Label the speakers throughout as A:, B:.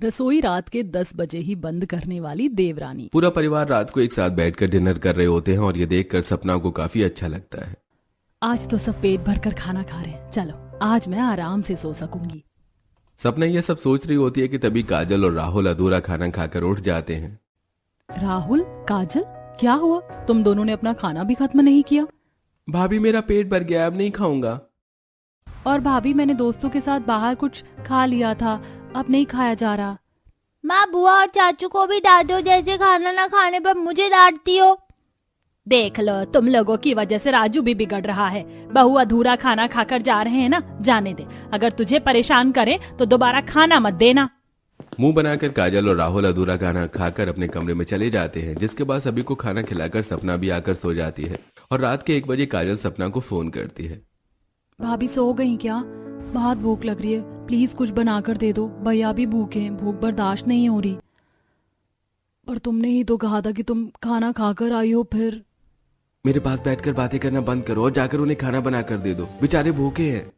A: रसोई रात के 10 बजे ही बंद करने वाली देवरानी।
B: पूरा परिवार रात को एक साथ बैठकर डिनर कर रहे होते हैं और ये देखकर सपना को काफी अच्छा लगता है।
A: आज तो सब पेट भर कर खाना खा रहे हैं, चलो आज मैं आराम से सो सकूंगी।
B: सपना ये सब सोच रही होती है कि तभी काजल और राहुल अधूरा खाना खाकर उठ जाते हैं।
A: राहुल, काजल, क्या हुआ? तुम दोनों ने अपना खाना भी खत्म नहीं किया।
B: भाभी मेरा पेट भर गया, अब नहीं खाऊंगा।
A: और भाभी, मैंने दोस्तों के साथ बाहर कुछ खा लिया था, अब नहीं खाया जा रहा।
C: माँ, बुआ और चाचू को भी डांटो, जैसे खाना ना खाने पर मुझे डांटती हो।
A: देख लो, तुम लोगों की वजह से राजू भी बिगड़ रहा है। बहू अधूरा खाना खाकर जा रहे हैं ना, जाने दे। अगर तुझे परेशान करें तो दोबारा खाना मत देना।
B: मुंह बनाकर काजल और राहुल अधूरा खाना खाकर अपने कमरे में चले जाते हैं, जिसके बाद सभी को खाना खिलाकर सपना भी आकर सो जाती है। और रात के 1 बजे काजल सपना को फोन करती है।
A: भाभी सो गई क्या? बहुत भूख लग रही है, प्लीज कुछ बनाकर दे दो। भैया भी भूखे हैं, भूख बर्दाश्त नहीं हो रही। पर तुमने ही तो कहा था कि तुम खाना खाकर आई हो। फिर
B: मेरे पास बैठकर बातें करना बंद करो और जाकर उन्हें खाना बनाकर दे दो, बेचारे भूखे हैं।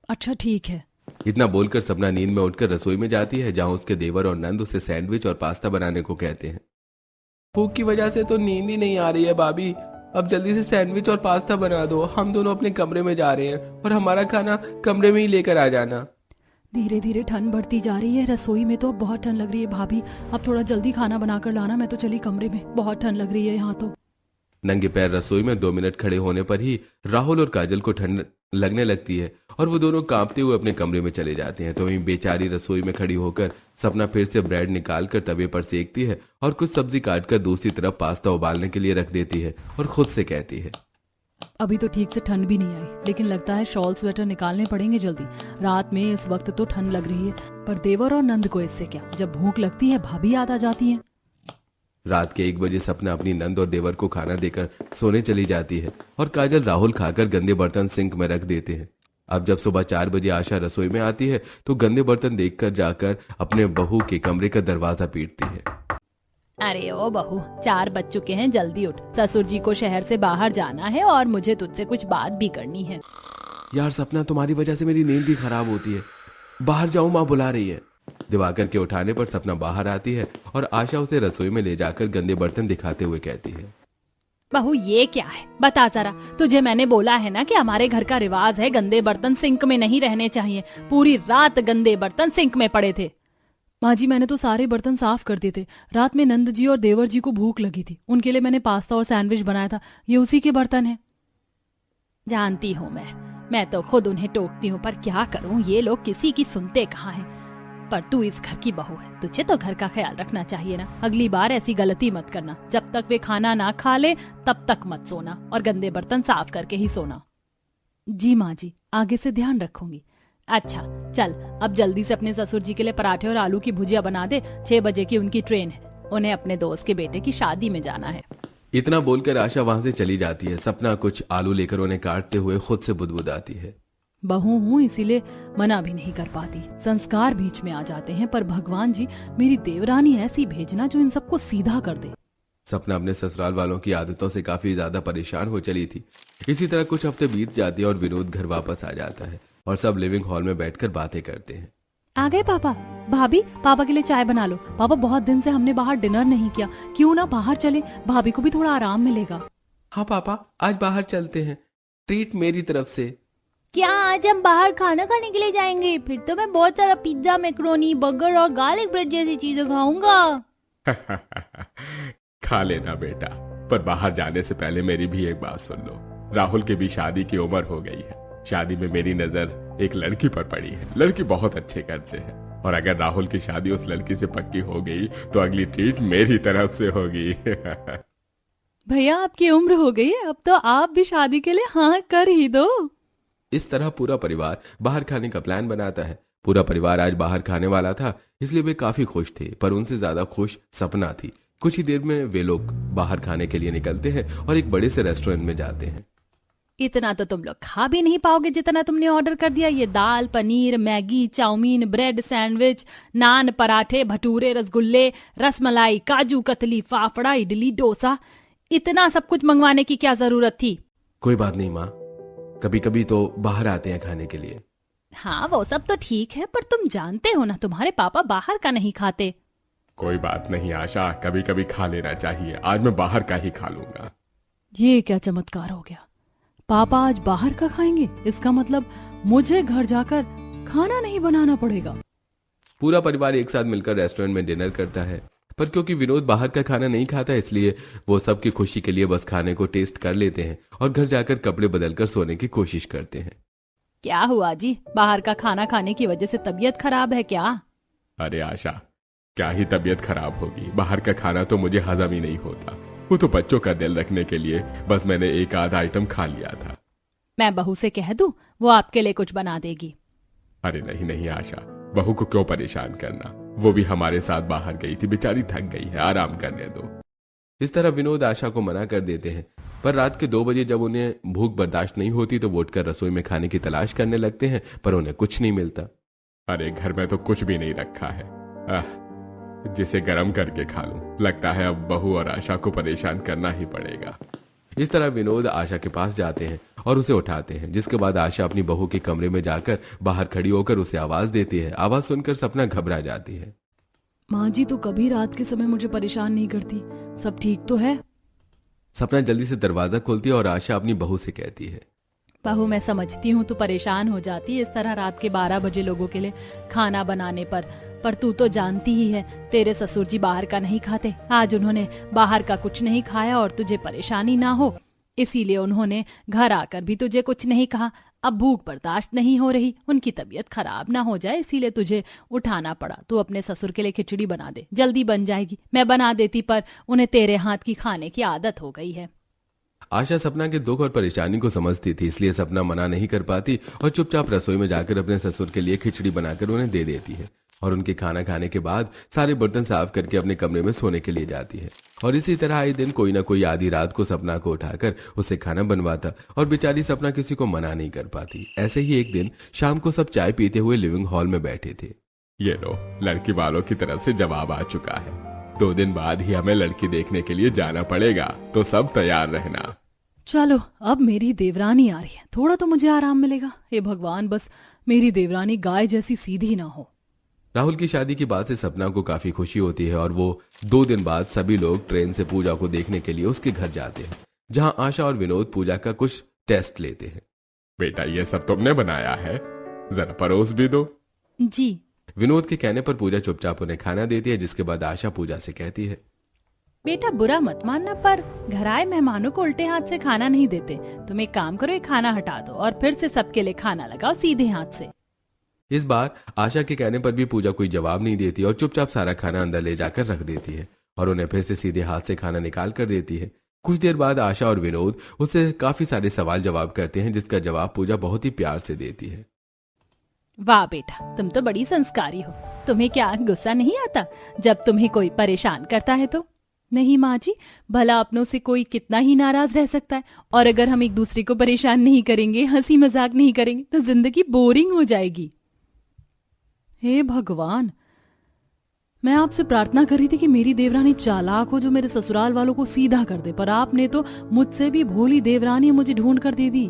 A: अच्छा ठीक है।
B: इतना बोलकर सपना नींद में उठकर रसोई में जाती है, जहां उसके देवर और नंद उसे सैंडविच और पास्ता बनाने को कहते हैं। भूख की वजह से तो नींद ही नहीं आ रही है भाभी, अब जल्दी से सैंडविच और पास्ता बना दो। हम दोनों अपने कमरे में जा रहे हैं और हमारा खाना कमरे में ही लेकर आ जाना।
A: धीरे धीरे ठंड बढ़ती जा रही है, रसोई में तो अब बहुत ठंड लग रही है। भाभी अब थोड़ा जल्दी खाना बनाकर लाना, मैं तो चली कमरे में, बहुत ठंड लग रही है यहाँ तो।
B: नंगे पैर रसोई में 2 मिनट खड़े होने पर ही राहुल और काजल को ठंड लगने लगती है और वो दोनों कांपते हुए अपने कमरे में चले जाते हैं। तो वहीं बेचारी रसोई में खड़ी होकर सपना फिर से ब्रेड निकालकर तवे पर सेकती है और कुछ सब्जी काटकर दूसरी तरफ पास्ता उबालने के लिए रख देती है और खुद से कहती है,
A: अभी तो ठीक से ठंड भी नहीं आई, लेकिन लगता है शॉल स्वेटर निकालने पड़ेंगे जल्दी। रात में इस वक्त तो ठंड लग रही है, पर देवर और नंद को इससे क्या, जब भूख लगती है भाभी याद आ जाती है।
B: रात के 1 बजे सपना अपनी नंद और देवर को खाना देकर सोने चली जाती है और काजल राहुल खाकर गंदे बर्तन सिंक में रख देते हैं। अब जब सुबह 4 बजे आशा रसोई में आती है तो गंदे बर्तन देखकर जाकर अपने बहू के कमरे का दरवाजा पीटती है।
A: अरे ओ बहू, 4 बज चुके हैं, जल्दी उठ। ससुर जी को शहर से बाहर जाना है और मुझे तुझसे कुछ बात भी करनी है।
B: यार सपना, तुम्हारी वजह से मेरी नींद भी खराब होती है, बाहर जाओ, माँ बुला रही है। दिवाकर के उठाने पर सपना बाहर आती है और आशा उसे रसोई में ले जाकर गंदे बर्तन दिखाते हुए कहती है,
A: बहू ये क्या है, बता जरा। तुझे मैंने बोला है ना कि हमारे घर का रिवाज है गंदे बर्तन सिंक में नहीं रहने चाहिए। पूरी रात गंदे बर्तन सिंक में पड़े थे। माँ जी, मैंने तो सारे बर्तन साफ कर दिए थे। रात में नंद जी और देवर जी को भूख लगी थी, उनके लिए मैंने पास्ता और सैंडविच बनाया था, ये उसी के बर्तन हैं। जानती हूँ मैं तो खुद उन्हें टोकती हूँ, पर क्या करूँ, ये लोग किसी की सुनते कहाँ हैं। पर तू इस घर की बहू है, तुझे तो घर का ख्याल रखना चाहिए ना। अगली बार ऐसी गलती मत करना, जब तक वे खाना ना खा ले तब तक मत सोना और गंदे बर्तन साफ करके ही सोना। जी माँ जी, आगे से ध्यान रखूंगी। अच्छा चल, अब जल्दी से अपने ससुर जी के लिए पराठे और आलू की भुजिया बना दे, 6 बजे की उनकी ट्रेन है, उन्हें अपने दोस्त के बेटे की शादी में जाना है।
B: इतना बोलकर आशा वहां से चली जाती है। सपना कुछ आलू लेकर उन्हें काटते हुए खुद से बुदबुदाती है,
A: बहू हूँ इसीलिए मना भी नहीं कर पाती, संस्कार बीच में आ जाते हैं। पर भगवान जी, मेरी देवरानी ऐसी भेजना जो इन सबको सीधा कर दे।
B: सपना अपने ससुराल वालों की आदतों से काफी ज्यादा परेशान हो चली थी। इसी तरह कुछ हफ्ते बीत जाते हैं और विनोद घर वापस आ जाता है और सब लिविंग हॉल में बैठकर बातें करते हैं।
A: आ गए पापा? भाभी, पापा के लिए चाय बना लो। पापा, बहुत दिन से हमने बाहर डिनर नहीं किया, क्यों ना बाहर चले, भाभी को भी थोड़ा आराम मिलेगा।
B: हाँ पापा, आज बाहर चलते हैं, ट्रीट मेरी तरफ से।
C: क्या आज हम बाहर खाना खाने के लिए जाएंगे? फिर तो मैं बहुत सारा पिज्जा, मैक्रोनी, बर्गर और गार्लिक ब्रेड जैसी चीजें खाऊंगा।
B: खा लेना बेटा, पर बाहर जाने से पहले मेरी भी एक बात सुन लो। राहुल की भी शादी की उम्र हो गई है। शादी में मेरी नजर एक लड़की पर पड़ी है। लड़की बहुत अच्छे घर से है और अगर राहुल की शादी उस लड़की से पक्की हो गई तो अगली ट्रीट मेरी तरफ से होगी।
A: भैया, आपकी उम्र हो गई है, अब तो आप भी शादी के लिए हाँ कर ही दो।
B: इस तरह पूरा परिवार बाहर खाने का प्लान बनाता है। पूरा परिवार आज बाहर खाने वाला था, इसलिए वे काफी खुश थे, पर उनसे ज्यादा खुश सपना थी। कुछ ही देर में वे लोग बाहर खाने के लिए निकलते हैं और एक बड़े से रेस्टोरेंट में जाते हैं।
A: इतना तो तुम लोग खा भी नहीं पाओगे जितना तुमने ऑर्डर कर दिया। ये दाल, paneer, Maggi, chowmein, bread, sandwich, naan, पराठे, भटूरे, रसगुल्ले, रसमलाई, काजू कतली, फाफड़ा, इडली, डोसा, इतना सब कुछ मंगवाने की क्या जरूरत थी?
B: कोई बात नहीं माँ, कभी कभी तो बाहर आते हैं खाने के लिए।
A: हाँ वो सब तो ठीक है, पर तुम जानते हो ना तुम्हारे पापा बाहर का नहीं खाते।
D: कोई बात नहीं आशा, कभी कभी खा लेना चाहिए। आज मैं बाहर का ही खा लूंगा।
A: ये क्या चमत्कार हो गया, पापा आज बाहर का खाएंगे, इसका मतलब मुझे घर जाकर खाना नहीं बनाना पड़ेगा।
B: पूरा परिवार एक साथ मिलकर रेस्टोरेंट में डिनर करता है, पर क्योंकि विनोद बाहर का खाना नहीं खाता इसलिए वो सबकी खुशी के लिए बस खाने को टेस्ट कर लेते हैं और घर जाकर कपड़े बदलकर सोने की कोशिश करते हैं।
A: क्या हुआ जी, बाहर का खाना खाने की वजह से तबीयत खराब है क्या?
D: अरे आशा, क्या ही तबीयत खराब होगी, बाहर का खाना तो मुझे हजम ही नहीं होता। वो तो बच्चों का दिल रखने के लिए बस मैंने एक आध आइटम खा लिया था।
A: मैं बहू से कह दूं, वो आपके लिए कुछ बना देगी।
D: अरे नहीं नहीं आशा, बहू को क्यों परेशान करना, वो भी हमारे साथ बाहर गई थी, बेचारी थक गई है, आराम करने दो।
B: इस तरह विनोद आशा को मना कर देते हैं, पर रात के 2 बजे जब उन्हें भूख बर्दाश्त नहीं होती तो वो उठकर रसोई में खाने की तलाश करने लगते हैं, पर उन्हें कुछ नहीं मिलता।
D: अरे घर में तो कुछ भी नहीं रखा है, जिसे गर्म करके खा लूं। लगता है अब बहू और आशा को परेशान करना ही पड़ेगा।
B: इस तरह विनोद आशा के पास जाते हैं और उसे उठाते हैं, जिसके बाद आशा अपनी बहू के कमरे में जाकर बाहर खड़ी होकर उसे आवाज देती है। आवाज सुनकर सपना घबरा जाती है।
A: माँ जी तो कभी रात के समय मुझे परेशान नहीं करती, सब ठीक तो है?
B: सपना जल्दी से दरवाजा खोलती है और आशा अपनी बहू से कहती है,
A: बहू मैं समझती हूँ तू परेशान हो जाती है इस तरह रात के 12 बजे लोगों के लिए खाना बनाने पर तू तो जानती ही है तेरे ससुर जी बाहर का नहीं खाते। आज उन्होंने बाहर का कुछ नहीं खाया और तुझे परेशानी ना हो इसीलिए उन्होंने घर आकर भी तुझे कुछ नहीं कहा। अब भूख बर्दाश्त नहीं हो रही, उनकी तबीयत खराब ना हो जाए इसीलिए तुझे उठाना पड़ा। तू अपने ससुर के लिए खिचड़ी बना दे, जल्दी बन जाएगी। मैं बना देती पर उन्हें तेरे हाथ की खाने की आदत हो गई है।
B: आशा सपना के दुख और परेशानी को समझती थी, इसलिए सपना मना नहीं कर पाती और चुपचाप रसोई में जाकर अपने ससुर के लिए खिचड़ी बनाकर उन्हें दे देती है और उनके खाना खाने के बाद सारे बर्तन साफ करके अपने कमरे में सोने के लिए जाती है। और इसी तरह आए दिन कोई ना कोई आधी रात को सपना को उठाकर उसे खाना बनवाता और बेचारी सपना किसी को मना नहीं कर पाती। ऐसे ही एक दिन शाम को सब चाय पीते हुए लिविंग हॉल में बैठे थे।
D: ये लो, लड़की वालों की तरफ से जवाब आ चुका है। 2 दिन बाद ही हमें लड़की देखने के लिए जाना पड़ेगा, तो सब तैयार रहना।
A: चलो अब मेरी देवरानी आ रही है, थोड़ा तो मुझे आराम मिलेगा। हे भगवान, बस मेरी देवरानी गाय जैसी सीधी ना हो।
B: राहुल की शादी की बात से सपना को काफी खुशी होती है और वो 2 दिन बाद सभी लोग ट्रेन से पूजा को देखने के लिए उसके घर जाते हैं, जहां आशा और विनोद पूजा का कुछ टेस्ट लेते हैं।
D: बेटा ये सब तुमने बनाया है, जरा परोस भी दो।
A: जी।
B: विनोद के कहने पर पूजा चुपचाप उन्हें खाना देती है, जिसके बाद आशा पूजा से कहती है,
A: बेटा बुरा मत मानना पर घर आए मेहमानों को उल्टे हाथ से खाना नहीं देते। तुम एक काम करो, ये खाना हटा दो और फिर से सबके लिए खाना लगाओ सीधे हाथ से।
B: इस बार आशा के कहने पर भी पूजा कोई जवाब नहीं देती और चुपचाप सारा खाना अंदर ले जाकर रख देती है और उन्हें फिर से सीधे हाथ से खाना निकाल कर देती है। कुछ देर बाद आशा और विनोद उससे काफी सारे सवाल जवाब करते हैं, जिसका जवाब पूजा बहुत ही प्यार से देती है।
A: वाह बेटा, तुम तो बड़ी संस्कारी हो। तुम्हें क्या गुस्सा नहीं आता जब तुम्हें कोई परेशान करता है तो? नहीं माँ जी, भला अपनों से कोई कितना ही नाराज रह सकता है, और अगर हम एक दूसरे को परेशान नहीं करेंगे, हंसी मजाक नहीं करेंगे तो जिंदगी बोरिंग हो जाएगी। हे भगवान, मैं आपसे प्रार्थना कर रही थी कि मेरी देवरानी चालाक हो जो मेरे ससुराल वालों को सीधा कर दे, पर आपने तो मुझसे भी भोली देवरानी मुझे ढूंढ कर दे दी।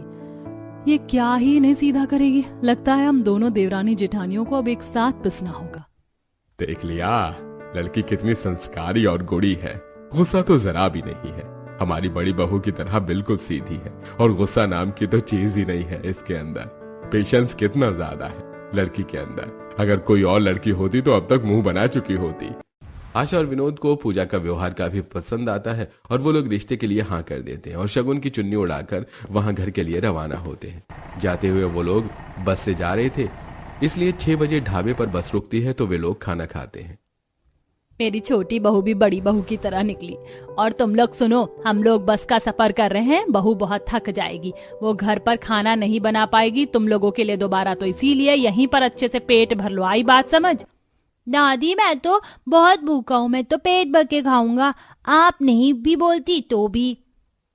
A: ये क्या ही इन्हें सीधा करेगी। लगता है हम दोनों देवरानी जेठानियों को अब एक साथ पिसना होगा।
D: देख लिया, लड़की कितनी संस्कारी और गुड़ी है। गुस्सा तो जरा भी नहीं है, हमारी बड़ी बहू की तरह बिल्कुल सीधी है, और गुस्सा नाम की तो चीज ही नहीं है इसके अंदर। पेशेंस कितना ज्यादा है लड़की के अंदर। अगर कोई और लड़की होती तो अब तक मुंह बना चुकी होती।
B: आशा और विनोद को पूजा का व्यवहार काफी पसंद आता है और वो लोग रिश्ते के लिए हाँ कर देते हैं और शगुन की चुन्नी उड़ाकर वहां घर के लिए रवाना होते हैं। जाते हुए वो लोग बस से जा रहे थे, इसलिए 6 बजे ढाबे पर बस रुकती है तो वे लोग खाना खाते हैं।
A: मेरी छोटी बहू भी बड़ी बहू की तरह निकली। और तुम लोग सुनो, हम लोग बस का सफर कर रहे हैं, बहू बहुत थक जाएगी, वो घर पर खाना नहीं बना पाएगी तुम लोगों के लिए दोबारा, तो इसीलिए यहीं पर अच्छे से पेट भर लो। आई बात समझ?
C: दादी मैं तो बहुत भूखा हूँ, मैं तो पेट भर के खाऊंगा, आप नहीं भी बोलती तो भी।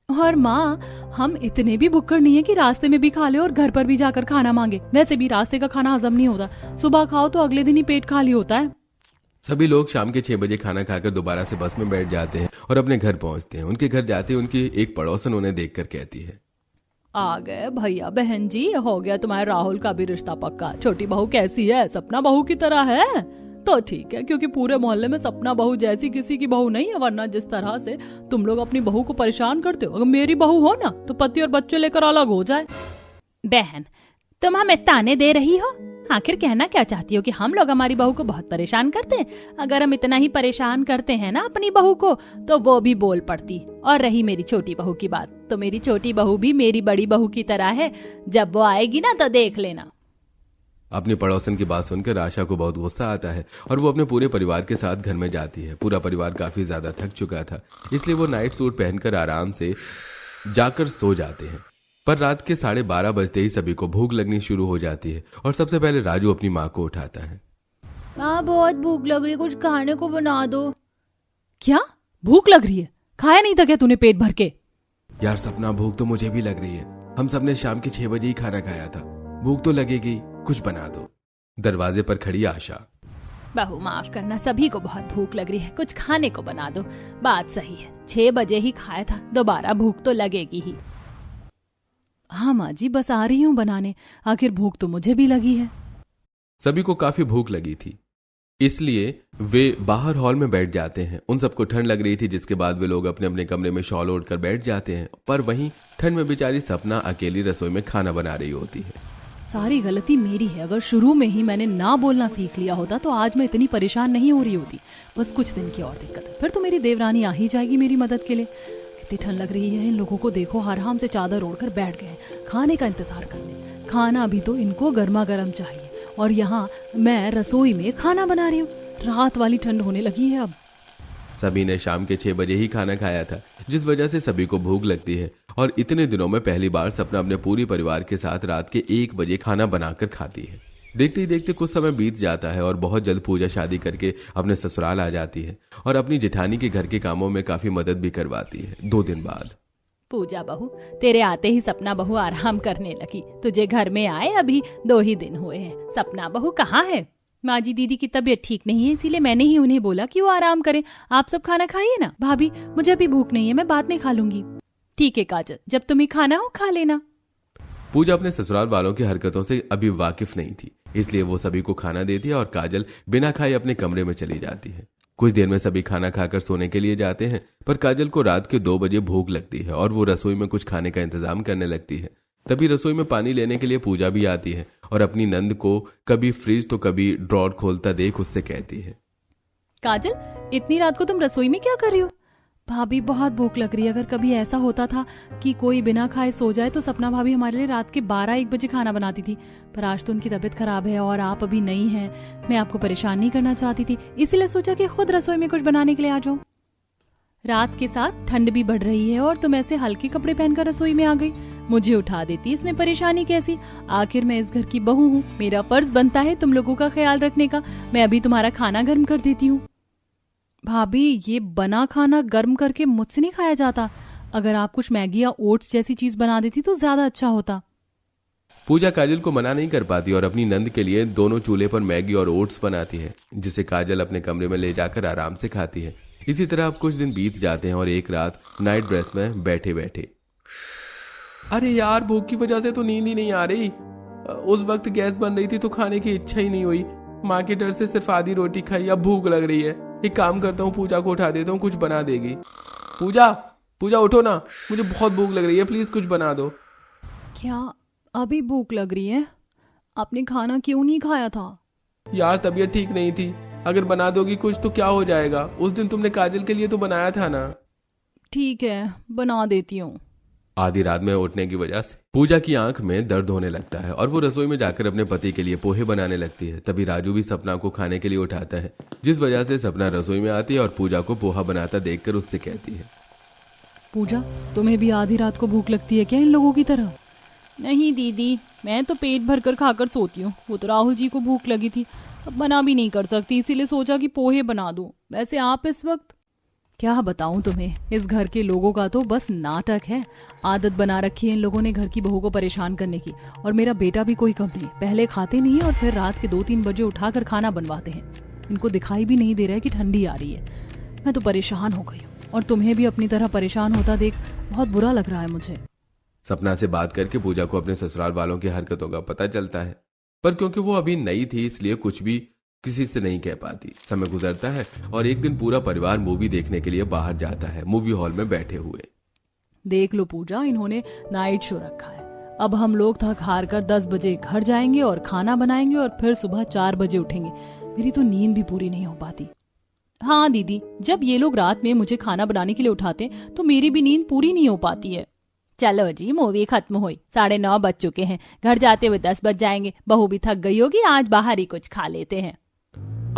A: और माँ, हम इतने भी भुक्कड़ नहीं है कि रास्ते में भी खा ले और घर पर भी जाकर खाना मांगे। वैसे भी रास्ते का खाना हजम नहीं होता, सुबह खाओ तो अगले दिन ही पेट खाली होता है।
B: सभी लोग शाम के 6 बजे खाना खाकर दोबारा से बस में बैठ जाते हैं और अपने घर पहुंचते हैं। उनके घर जाते ही उनकी एक पड़ोसन उन्हें देखकर कहती है,
A: आ गए भैया बहन जी, हो गया तुम्हारे राहुल का भी रिश्ता पक्का। छोटी बहू कैसी है? सपना बहू की तरह है? तो ठीक है, क्योंकि पूरे मोहल्ले में सपना बहू जैसी किसी की बहू नहीं है। वरना जिस तरह से तुम लोग अपनी बहू को परेशान करते हो, अगर मेरी बहू हो ना तो पति और बच्चे लेकर अलग हो जाए। बहन, तुम हमें ताने दे रही हो? आखिर कहना क्या चाहती हो कि हम लोग हमारी बहू को बहुत परेशान करते हैं? अगर हम इतना ही परेशान करते हैं ना अपनी बहू को तो वो भी बोल पड़ती। और रही मेरी छोटी बहू की बात, तो मेरी छोटी बहू भी मेरी बड़ी बहू की तरह है। जब वो आएगी ना तो देख लेना।
B: अपनी पड़ोसन की बात सुनकर आशा को बहुत गुस्सा आता है और वो अपने पूरे परिवार के साथ घर में जाती है। पूरा परिवार काफी ज्यादा थक चुका था, इसलिए वो नाइट सूट पहनकर आराम से जाकर सो जाते हैं। पर रात के 12:30 बजते ही सभी को भूख लगनी शुरू हो जाती है और सबसे पहले राजू अपनी माँ को उठाता है।
C: माँ बहुत भूख लग रही है, कुछ खाने को बना दो।
A: क्या भूख लग रही है? खाया नहीं था क्या तूने पेट भर के?
B: यार सपना, भूख तो मुझे भी लग रही है। हम सबने शाम के 6 बजे ही खाना खाया था, भूख तो लगेगी, कुछ बना दो। दरवाजे पर खड़ी आशा।
A: बहू माफ करना, सभी को बहुत भूख लग रही है, कुछ खाने को बना दो। बात सही है, 6 बजे ही खाया था, दोबारा भूख तो लगेगी ही। हाँ माँ जी, बस आ रही हूँ बनाने, आखिर भूख तो मुझे भी लगी है।
B: सभी को काफी भूख लगी थी, इसलिए वे बाहर हॉल में बैठ जाते हैं। उन सबको ठंड लग रही थी, जिसके बाद वे लोग अपने अपने कमरे में शॉल ओढ़कर बैठ जाते हैं। पर वहीं ठंड में बेचारी सपना अकेली रसोई में खाना बना रही होती है।
A: सारी गलती मेरी है। अगर शुरू में ही मैंने ना बोलना सीख लिया होता तो आज मैं इतनी परेशान नहीं हो रही होती। बस कुछ दिन की और दिक्कत है, फिर तो मेरी देवरानी आ ही जाएगी मेरी मदद के लिए। कितनी ठंड लग रही है, इन लोगों को देखो, आराम से चादर ओढ़कर बैठ गए खाने का इंतजार करने। खाना भी तो इनको गर्मा गर्म चाहिए और यहाँ मैं रसोई में खाना बना रही हूँ। रात वाली ठंड होने लगी है अब।
B: सभी ने शाम के 6 बजे ही खाना खाया था, जिस वजह से सभी को भूख लगती है। और इतने दिनों में पहली बार सपना अपने पूरे परिवार के साथ रात के 1 बजे खाना बनाकर खाती है। देखते ही देखते कुछ समय बीत जाता है और बहुत जल्द पूजा शादी करके अपने ससुराल आ जाती है और अपनी जेठानी के घर के कामों में काफी मदद भी करवाती है। 2 दिन बाद
A: पूजा बहू, तेरे आते ही सपना बहू आराम करने लगी। तुझे घर में आए अभी 2 ही दिन हुए हैं। सपना बहू कहाँ है? माँ जी, दीदी की तबीयत ठीक नहीं है, इसीलिए मैंने ही उन्हें बोला कि वो आराम करें। आप सब खाना खाइए ना। भाभी, मुझे अभी भूख नहीं है, मैं बाद में खा लूंगी। ठीक है काजल, जब तुम्हें खाना हो खा लेना।
B: पूजा अपने ससुराल वालों की हरकतों से अभी वाकिफ नहीं थी, इसलिए वो सभी को खाना देती है और काजल बिना खाए अपने कमरे में चली जाती है। कुछ देर में सभी खाना खाकर सोने के लिए जाते हैं, पर काजल को रात के 2 बजे भूख लगती है और वो रसोई में कुछ खाने का इंतजाम करने लगती है। तभी रसोई में पानी लेने के लिए पूजा भी आती है और अपनी नंद को कभी फ्रिज तो कभी ड्रॉर खोलता देख उससे कहती है,
A: काजल, इतनी रात को तुम रसोई में क्या कर रही हो? भाभी, बहुत भूख लग रही है। अगर कभी ऐसा होता था कि कोई बिना खाए सो जाए तो सपना भाभी हमारे लिए रात के 12-1 बजे खाना बनाती थी, पर आज तो उनकी तबीयत खराब है और आप अभी नहीं हैं। मैं आपको परेशान नहीं करना चाहती थी, इसीलिए सोचा कि खुद रसोई में कुछ बनाने के लिए आ जाऊं। रात के साथ ठंड भी बढ़ रही है और तुम ऐसे हल्के कपड़े पहनकर रसोई में आ गई। मुझे उठा देती, इसमें परेशानी कैसी? आखिर मैं इस घर की बहू हूँ, मेरा फर्ज बनता है तुम लोगों का ख्याल रखने का। मैं अभी तुम्हारा खाना गर्म कर देती हूँ। भाभी, ये बना खाना गर्म करके मुझसे नहीं खाया जाता। अगर आप कुछ मैगी या ओट्स जैसी चीज बना देती तो ज्यादा अच्छा होता।
B: पूजा काजल को मना नहीं कर पाती और अपनी नंद के लिए दोनों चूल्हे पर मैगी और ओट्स बनाती है, जिसे काजल अपने कमरे में ले जाकर आराम से खाती है। इसी तरह अब कुछ दिन बीत जाते हैं और एक रात नाइट ड्रेस में बैठे बैठे, अरे यार, भूख की वजह से तो नींद ही नहीं आ रही। उस वक्त गैस बन रही थी तो खाने की इच्छा ही नहीं हुई। माँ के डर से सिर्फ आधी रोटी खाई, अब भूख लग रही है। एक काम करता हूँ, पूजा को उठा देता हूँ, कुछ बना देगी। पूजा उठो ना, मुझे बहुत भूख लग रही है, प्लीज कुछ बना दो।
A: क्या अभी भूख लग रही है? आपने खाना क्यों नहीं खाया था?
B: यार तबीयत ठीक नहीं थी, अगर बना दोगी कुछ तो क्या हो जाएगा? उस दिन तुमने काजल के लिए तो बनाया था ना।
A: ठीक है, बना देती हूँ।
B: आधी रात में उठने की वजह से पूजा की आंख में दर्द होने लगता है और वो रसोई में जाकर अपने पति के लिए पोहे बनाने लगती है। तभी राजू भी सपना को खाने के लिए उठाता है, जिस वजह से सपना रसोई में आती है और पूजा को पोहा बनाता देखकर उससे कहती है,
A: पूजा, तुम्हें भी आधी रात को भूख लगती है क्या इन लोगों की तरह? नहीं दीदी, मैं तो पेट भर कर खाकर सोती हूँ। वो तो राहुल जी को भूख लगी थी, अब मना भी नहीं कर सकती, इसीलिए सोचा कि पोहे बना दूं। वैसे आप इस वक्त क्या बताऊं तुम्हें, इस घर के लोगों का तो बस नाटक है। आदत बना रखी है इन लोगों ने घर की बहू को परेशान करने की। और मेरा बेटा भी कोई कम नहीं, पहले खाते नहीं और फिर रात के 2-3 बजे उठाकर खाना बनवाते हैं। इनको दिखाई भी नहीं दे रहा है कि ठंडी आ रही है। मैं तो परेशान हो गई हूँ और तुम्हें भी अपनी तरह परेशान होता देख बहुत बुरा लग रहा है मुझे।
B: सपना से बात करके पूजा को अपने ससुराल वालों की हरकतों का पता चलता है, पर क्योंकि वो अभी नई थी इसलिए कुछ भी किसी से नहीं कह पाती। समय गुजरता है और एक दिन पूरा परिवार मूवी देखने के लिए बाहर जाता है। मूवी हॉल में बैठे हुए
A: देख लो पूजा, इन्होंने नाइट शो रखा है। अब हम लोग थक हार कर 10 बजे घर जाएंगे और खाना बनाएंगे और फिर सुबह 4 बजे उठेंगे। मेरी तो नींद भी पूरी नहीं हो पाती। हाँ दीदी, जब ये लोग रात में मुझे खाना बनाने के लिए उठाते तो मेरी भी नींद पूरी नहीं हो पाती है। चलो जी, मूवी खत्म हुई, 9:30 बज चुके हैं, घर जाते हुए 10 बज जाएंगे। बहू भी थक गई होगी, आज बाहर ही कुछ खा लेते हैं।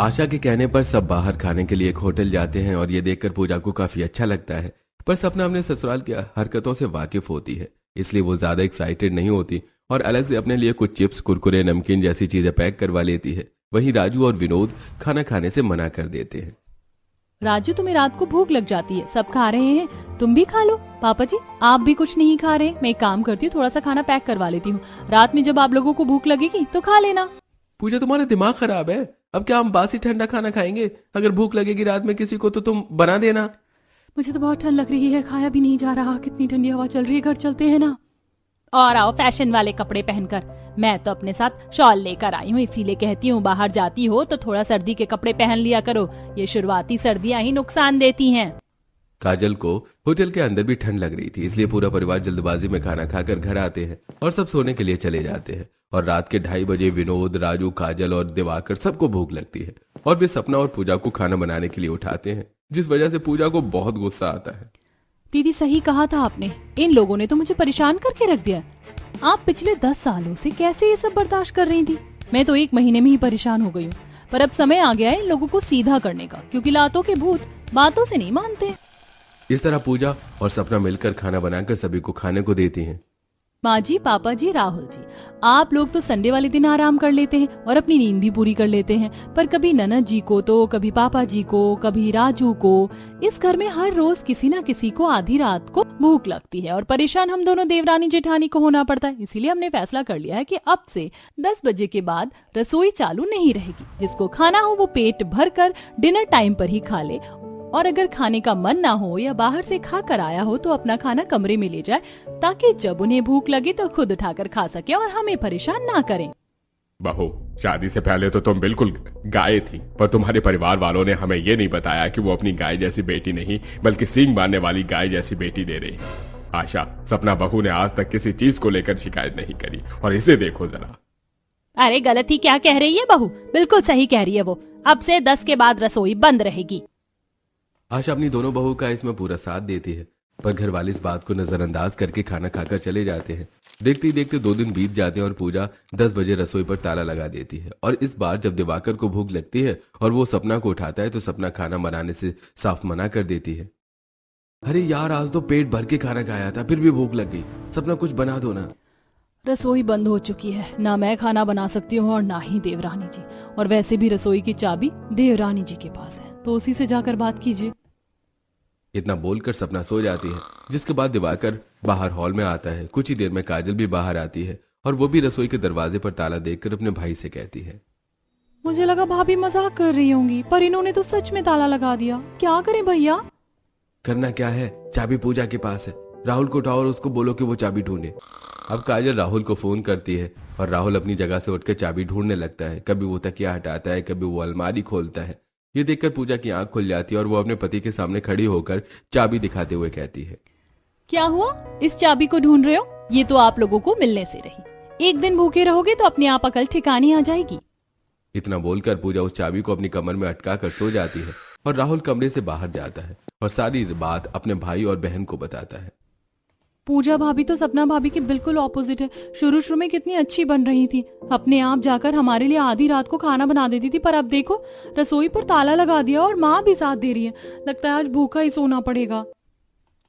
B: आशा के कहने पर सब बाहर खाने के लिए एक होटल जाते हैं और ये देखकर पूजा को काफी अच्छा लगता है। पर सपना अपने ससुराल की हरकतों से वाकिफ होती है, इसलिए वो ज्यादा एक्साइटेड नहीं होती और अलग से अपने लिए कुछ चिप्स, कुरकुरे, नमकीन जैसी चीजें पैक करवा लेती है। वहीं राजू और विनोद खाना खाने से मना कर देते हैं।
A: राजू, तुम्हें रात को भूख लग जाती है, सब खा रहे हैं, तुम भी खा लो। पापा जी, आप भी कुछ नहीं खा रहे? मैं एक काम करती हूँ, थोड़ा सा खाना पैक करवा लेती हूँ, रात में जब आप लोगों को भूख लगेगी तो खा लेना।
B: पूजा, तुम्हारा दिमाग खराब है? अब क्या हम बासी ठंडा खाना खाएंगे? अगर भूख लगेगी रात में किसी को तो तुम बना देना।
A: मुझे तो बहुत ठंड लग रही है, खाया भी नहीं जा रहा। कितनी ठंडी हवा चल रही है, घर चलते हैं ना। और आओ फैशन वाले कपड़े पहनकर। मैं तो अपने साथ शॉल लेकर आई हूँ, इसीलिए कहती हूँ बाहर जाती हो तो थोड़ा सर्दी के कपड़े पहन लिया करो, ये शुरुआती सर्दियां ही नुकसान देती हैं।
B: काजल को होटल के अंदर भी ठंड लग रही थी, इसलिए पूरा परिवार जल्दबाजी में खाना खाकर घर आते हैं और सब सोने के लिए चले जाते हैं। और रात के 2:30 बजे विनोद, राजू, काजल और दिवाकर सबको भूख लगती है और वे सपना और पूजा को खाना बनाने के लिए उठाते हैं, जिस वजह से पूजा को बहुत गुस्सा आता है।
A: दीदी, सही कहा था आपने, इन लोगों ने तो मुझे परेशान करके रख दिया। आप पिछले 10 सालों से कैसे ये सब बर्दाश्त कर रही थी? मैं तो 1 महीने में ही परेशान हो गई हूँ। पर अब समय आ गया है इन लोगों को सीधा करने का, क्योंकि लातों के भूत बातों से नहीं मानते।
B: इस तरह पूजा और सपना मिलकर खाना बनाकर सभी को खाने को देती हैं।
A: माँ जी, पापा जी, राहुल जी, आप लोग तो संडे वाले दिन आराम कर लेते हैं और अपनी नींद भी पूरी कर लेते हैं, पर कभी ननद जी को तो कभी पापा जी को, कभी राजू को। इस घर में हर रोज किसी न किसी को आधी रात को भूख लगती है और परेशान हम दोनों देवरानी जेठानी को होना पड़ता है। इसीलिए हमने फैसला कर लिया है कि अब से 10 बजे के बाद रसोई चालू नहीं रहेगी। जिसको खाना हो वो पेट भर कर डिनर टाइम पर ही खा ले, और अगर खाने का मन ना हो या बाहर से खा कर आया हो तो अपना खाना कमरे में ले जाए, ताकि जब उन्हें भूख लगे तो खुद उठाकर खा सके और हमें परेशान ना करें।
D: बहू, शादी से पहले तो तुम बिल्कुल गाय थी, पर तुम्हारे परिवार वालों ने हमें ये नहीं बताया कि वो अपनी गाय जैसी बेटी नहीं बल्कि सींग मारने वाली गाय जैसी बेटी दे रही है। आशा, सपना बहू ने आज तक किसी चीज को लेकर शिकायत नहीं करी और इसे देखो जरा।
A: अरे गलती क्या कह रही है बहू? बिल्कुल सही कह रही है वो। अब से 10 के बाद रसोई बंद रहेगी।
B: आशा अपनी दोनों बहू का इसमें पूरा साथ देती है, पर घर वाले इस बात को नजरअंदाज करके खाना खाकर चले जाते हैं। देखते ही देखते 2 दिन बीत जाते हैं और पूजा 10 बजे रसोई पर ताला लगा देती है। और इस बार जब दिवाकर को भूख लगती है और वो सपना को उठाता है तो सपना खाना बनाने से साफ मना कर देती है। अरे यार, आज तो पेट भर के खाना खाया था, फिर भी भूख लग गई। सपना कुछ बना दो ना।
A: रसोई बंद हो चुकी है, ना मैं खाना बना सकती हूँ और ना ही देवरानी जी, और वैसे भी रसोई की चाबी देवरानी जी के पास है, तो उसी से जाकर बात कीजिए।
B: इतना बोलकर सपना सो जाती है, जिसके बाद दिवाकर बाहर हॉल में आता है। कुछ ही देर में काजल भी बाहर आती है और वो भी रसोई के दरवाजे पर ताला देखकर अपने भाई से कहती है,
A: मुझे लगा भाभी मजाक कर रही होंगी, पर इन्होंने तो सच में ताला लगा दिया। क्या करें भैया?
B: करना क्या है, चाबी पूजा के पास है। राहुल को उठाओ और उसको बोलो कि वो चाबी ढूंढे। अब काजल राहुल को फोन करती है और राहुल अपनी जगह से उठकर चाबी ढूंढने लगता है। कभी वो तकिया हटाता है, कभी वो अलमारी खोलता है। ये देखकर पूजा की आंख खुल जाती है और वो अपने पति के सामने खड़ी होकर चाबी दिखाते हुए कहती है,
A: क्या हुआ? इस चाबी को ढूंढ रहे हो? ये तो आप लोगों को मिलने से रही। एक दिन भूखे रहोगे तो अपने आप अकल ठिकानी आ जाएगी।
B: इतना बोलकर पूजा उस चाबी को अपनी कमर में अटका कर सो जाती है और राहुल कमरे से बाहर जाता है और सारी बात अपने भाई और बहन को बताता है।
A: पूजा भाभी तो सपना भाभी के बिल्कुल ऑपोजिट है। शुरू में कितनी अच्छी बन रही थी, अपने आप जाकर हमारे लिए आधी रात को खाना बना देती थी, पर अब देखो रसोई पर ताला लगा दिया और माँ भी साथ दे रही है। लगता है आज भूखा ही सोना पड़ेगा।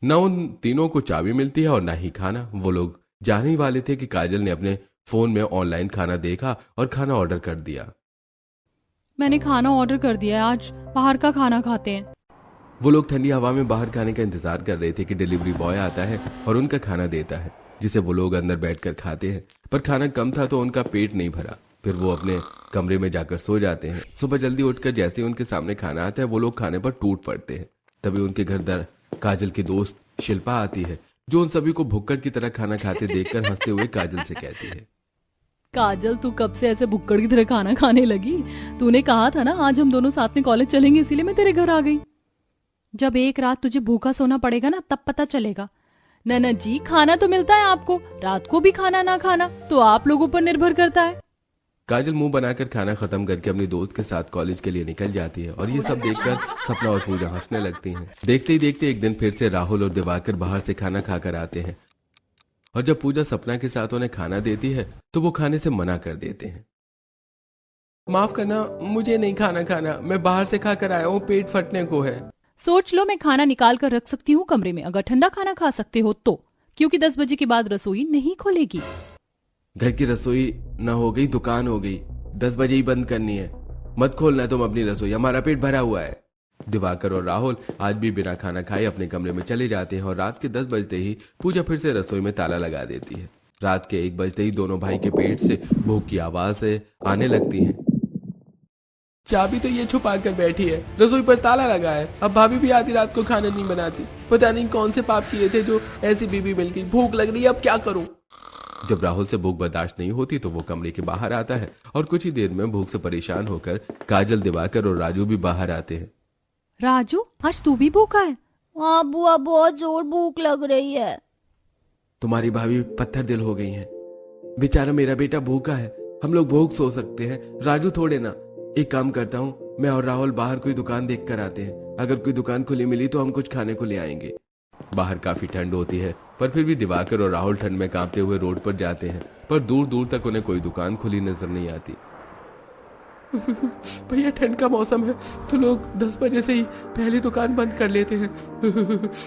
B: न उन तीनों को चाबी मिलती है और न ही खाना। वो लोग जाने ही वाले थे कि काजल ने अपने फोन में ऑनलाइन खाना देखा और खाना ऑर्डर कर दिया।
A: मैंने खाना ऑर्डर कर दिया है, आज बाहर का खाना खाते हैं।
B: वो लोग ठंडी हवा में बाहर खाने का इंतजार कर रहे थे कि डिलीवरी बॉय आता है और उनका खाना देता है, जिसे वो लोग अंदर बैठकर खाते हैं। पर खाना कम था तो उनका पेट नहीं भरा। फिर वो अपने कमरे में जाकर सो जाते हैं। सुबह जल्दी उठकर जैसे ही उनके सामने खाना आता है वो लोग खाने पर टूट पड़ते हैं। तभी उनके घर काजल की दोस्त शिल्पा आती है, जो उन सभी को भुक्कड़ की तरह खाना खाते देखकर हंसते हुए काजल से कहती है,
A: काजल तू कब से ऐसे भुक्कड़ की तरह खाना खाने लगी? तूने कहा था ना आज हम दोनों साथ में कॉलेज चलेंगे, इसीलिए मैं तेरे घर आ गई। जब एक रात तुझे भूखा सोना पड़ेगा ना तब पता चलेगा। ननद जी, खाना तो मिलता है आपको, रात को भी खाना ना खाना तो आप लोगों पर निर्भर करता है।
B: काजल मुंह बनाकर खाना खत्म करके अपनी दोस्त के साथ कॉलेज के लिए निकल जाती है और ये सब देखकर सपना और पूजा हंसने लगती हैं। देखते ही देखते एक दिन फिर से राहुल और दिवाकर बाहर से खाना खाकर आते हैं और जब पूजा सपना के साथ उन्हें खाना देती है तो वो खाने से मना कर देते हैं। माफ करना, मुझे नहीं खाना खाना, मैं बाहर से खाकर आया हूँ, पेट फटने को है।
A: सोच लो, मैं खाना निकाल कर रख सकती हूँ कमरे में, अगर ठंडा खाना खा सकते हो तो, क्योंकि 10 बजे के बाद रसोई नहीं खुलेगी।
B: घर की रसोई न हो गई दुकान हो गई, 10 बजे ही बंद करनी है। मत खोलना तुम अपनी रसोई, हमारा पेट भरा हुआ है। दिवाकर और राहुल आज भी बिना खाना खाए अपने कमरे में चले जाते हैं और रात के 10 बजते ही पूजा फिर से रसोई में ताला लगा देती है। रात के 1 बजते ही दोनों भाई के पेट से भूख की आवाज आने लगती है। चाबी तो ये छुपा कर बैठी है, रसोई पर ताला लगा है। अब भाभी भी आधी रात को खाना नहीं बनाती, पता नहीं कौन से पाप किए थे जो ऐसी बीबी मिल गई। भूख लग रही है, अब क्या करूं? जब राहुल से भूख बर्दाश्त नहीं होती तो वो कमरे के बाहर आता है और कुछ ही देर में भूख से परेशान होकर काजल, दिवाकर और राजू भी बाहर आते हैं।
A: राजू, आज तू भी भूखा है?
C: हाँ बुआ, बहुत जोर भूख लग रही है।
B: तुम्हारी भाभी पत्थर दिल हो गई हैं। बेचारा मेरा बेटा भूखा है, हम लोग भूख सो सकते हैं, राजू थोड़े ना। एक काम करता हूँ, मैं और राहुल बाहर कोई दुकान देख कर आते हैं, अगर कोई दुकान खुली मिली तो हम कुछ खाने को ले आएंगे। बाहर काफी ठंड होती है पर फिर भी दिवाकर और राहुल ठंड में कांपते हुए रोड पर जाते हैं, पर दूर दूर तक उन्हें कोई दुकान खुली नजर नहीं आती। भैया, ठंड का मौसम है तो लोग 10 बजे से ही पहली दुकान बंद कर लेते हैं।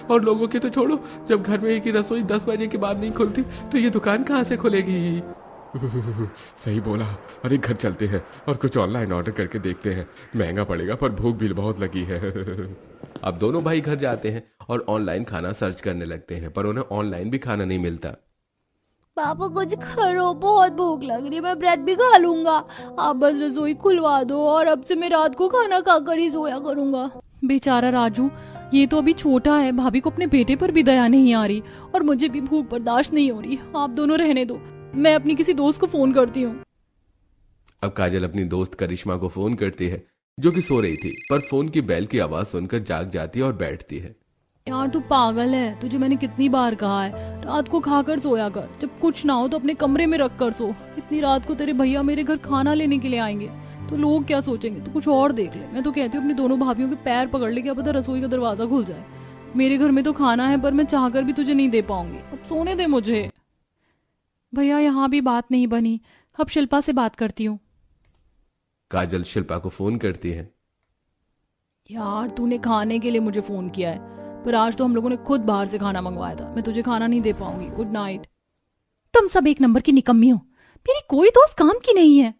B: और लोगों की तो छोड़ो, जब घर में एक ही रसोई 10 बजे के बाद नहीं खुलती तो ये दुकान कहाँ से खुलेगी?
D: सही बोला। अरे घर चलते हैं और कुछ ऑनलाइन ऑर्डर करके देखते हैं, महंगा पड़ेगा पर भूख भी बहुत लगी है।
B: अब दोनों भाई घर जाते हैं और ऑनलाइन खाना सर्च करने लगते हैं, पर उन्हें ऑनलाइन भी खाना नहीं मिलता।
C: पापा कुछ करो, बहुत भूख लग रही है, मैं ब्रेड भी खा लूंगा। आप बस रसोई खुलवा दो और अब से मैं रात को खाना खाकर ही सोया करूंगा।
A: बेचारा राजू, ये तो अभी छोटा है, भाभी को अपने बेटे पर भी दया नहीं आ रही और मुझे भी भूख बर्दाश्त नहीं हो रही। आप दोनों रहने दो, मैं अपनी किसी दोस्त को फोन करती हूँ।
B: अब काजल अपनी दोस्त करिश्मा को फोन करती है जो कि सो रही थी, पर फोन की बेल की आवाज सुनकर जाग जाती है और बैठती है।
A: यार तू पागल है, तुझे मैंने कितनी बार कहा है रात को खाकर सोया कर, जब कुछ ना हो तो अपने कमरे में रख कर सो। इतनी रात को तेरे भैया मेरे घर खाना लेने के लिए आएंगे तो लोग क्या सोचेंगे? तू कुछ और देख ले। मैं तो कहती हूँ अपनी दोनों भाभियों के पैर पकड़ ले, क्या पता रसोई का दरवाजा खुल जाए। मेरे घर में तो खाना है पर मैं चाहकर भी तुझे नहीं दे पाऊंगी, अब सोने दे मुझे। भैया, यहाँ भी बात नहीं बनी, अब शिल्पा से बात करती हूँ।
B: काजल शिल्पा को फोन करती है।
A: यार तूने खाने के लिए मुझे फोन किया है, पर आज तो हम लोगों ने खुद बाहर से खाना मंगवाया था, मैं तुझे खाना नहीं दे पाऊंगी। Good night. तुम सब एक नंबर की निकम्मी हो, मेरी कोई दोस्त काम की नहीं है।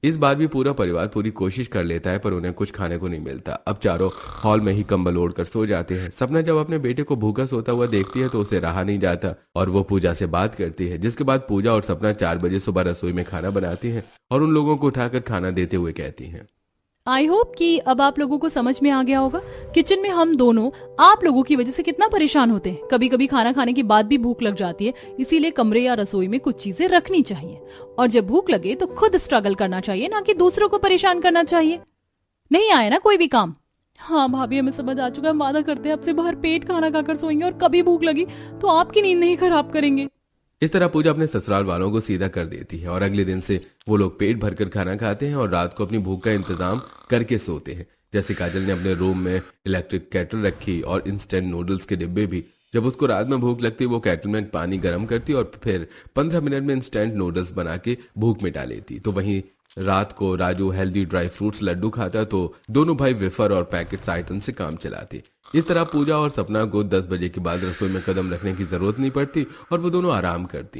B: इस बार भी पूरा परिवार पूरी कोशिश कर लेता है पर उन्हें कुछ खाने को नहीं मिलता। अब चारों हॉल में ही कंबल ओढ़कर सो जाते हैं। सपना जब अपने बेटे को भूखा सोता हुआ देखती है तो उसे रहा नहीं जाता और वो पूजा से बात करती है, जिसके बाद पूजा और सपना 4 बजे सुबह रसोई में खाना बनाती हैं और उन लोगों को उठाकर खाना देते हुए कहती हैं,
A: आई होप कि अब आप लोगों को समझ में आ गया होगा किचन में हम दोनों आप लोगों की वजह से कितना परेशान होते हैं। कभी कभी खाना खाने के बाद भी भूख लग जाती है, इसीलिए कमरे या रसोई में कुछ चीजें रखनी चाहिए और जब भूख लगे तो खुद स्ट्रगल करना चाहिए, ना कि दूसरों को परेशान करना चाहिए। नहीं आया ना कोई भी काम? हाँ भाभी, हमें समझ आ चुका है। हम वादा करते हैं अब से बाहर पेट खाना खाकर सोएंगे और कभी भूख लगी तो आपकी नींद नहीं खराब करेंगे।
B: इस तरह पूजा अपने ससुराल वालों को सीधा कर देती है और अगले दिन से वो लोग पेट भरकर खाना खाते हैं और रात को अपनी भूख का इंतजाम करके सोते हैं। जैसे काजल ने अपने रूम में इलेक्ट्रिक केटल रखी और इंस्टेंट नूडल्स के डिब्बे भी। जब उसको रात में भूख लगती वो केटल में पानी गर्म करती और फिर 15 मिनट में इंस्टेंट नूडल्स बना के भूख मिटा लेती। तो वहीं रात को Raju healthy dry fruits laddu खाता तो दोनों भाई वेफर और पैकेट्स आइटम से काम चलाते। इस तरह पूजा और सपना को 10 बजे के बाद रसोई में कदम रखने की जरूरत नहीं पड़ती और वो दोनों आराम करती हैं।